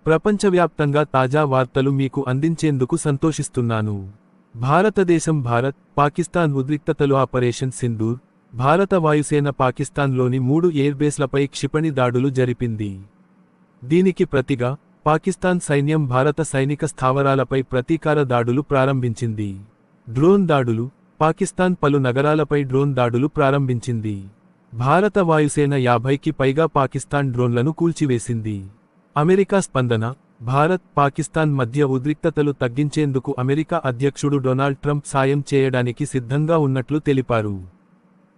ప్రపంచవ్యాప్తంగా తాజా వార్తలు మీకు అందించేందుకు సంతోషిస్తున్నాను. భారత్ పాకిస్తాన్ ఉద్రిక్తతలు ఆపరేషన్ సింధూర్. భారత వాయుసేన పాకిస్తాన్లోని 3 ఎయిర్బేస్లపై క్షిపణి దాడులు జరిపింది. దీనికి ప్రతిగా పాకిస్తాన్ సైన్యం భారత సైనిక స్థావరాలపై ప్రతీకార దాడులు ప్రారంభించింది. డ్రోన్ దాడులు. పాకిస్తాన్ పలు నగరాలపై డ్రోన్ దాడులు ప్రారంభించింది. భారత వాయుసేన 50కి పైగా పాకిస్తాన్ డ్రోన్లను కూల్చివేసింది. అమెరికా స్పందన. భారత్, పాకిస్తాన్ మధ్య ఉద్రిక్తతలు తగ్గించేందుకు అమెరికా అధ్యక్షుడు డొనాల్డ్ ట్రంప్ సాయం చేయడానికి సిద్ధంగా ఉన్నట్లు తెలిపారు.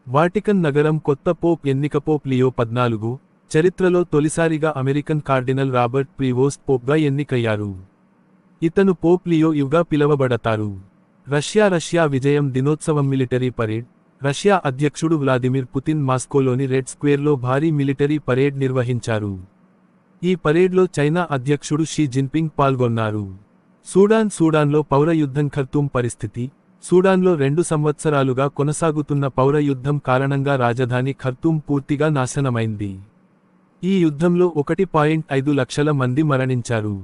వాటికన్ నగరం కొత్త పోప్ ఎన్నిక పోప్ లియో 14 చరిత్రలో తొలిసారిగా అమెరికన్ కార్డినల్ రాబర్ట్ ప్రీవోస్ట్ పోప్గా ఎన్నికయ్యారు. ఇతను పోప్ లియో యుగా పిలవబడతారు. రష్యా విజయం దినోత్సవం మిలిటరీ పరేడ్. రష్యా అధ్యక్షుడు వ్లాదిమిర్ పుతిన్ మాస్కోలోని రెడ్ స్క్వేర్లో భారీ మిలిటరీ పరేడ్ నిర్వహించారు. ఈ పరేడ్లో చైనా అధ్యక్షుడు షీ జిన్పింగ్ పాల్గొన్నారు. సూడాన్లో పౌర యుద్ధం. ఖర్తూమ్ పరిస్థితి. సూడాన్లో 2 సంవత్సరాలుగా కొనసాగుతున్న పౌర యుద్ధం కారణంగా రాజధాని ఖర్తూమ్ పూర్తిగా నాశనమైంది. ఈ యుద్ధంలో 1.5 లక్షల మంది మరణించారు.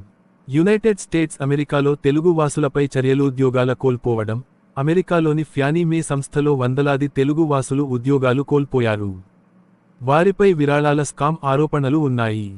యునైటెడ్ స్టేట్స్ అమెరికాలో తెలుగు వాసులపై చర్యలు. ఉద్యోగాల కోల్పోవడం. అమెరికాలోని ఫ్యానీ మే సంస్థలో వందలాది తెలుగు వాసులు ఉద్యోగాలు కోల్పోయారు. వారిపై విరాళాల స్కామ్ ఆరోపణలు ఉన్నాయి.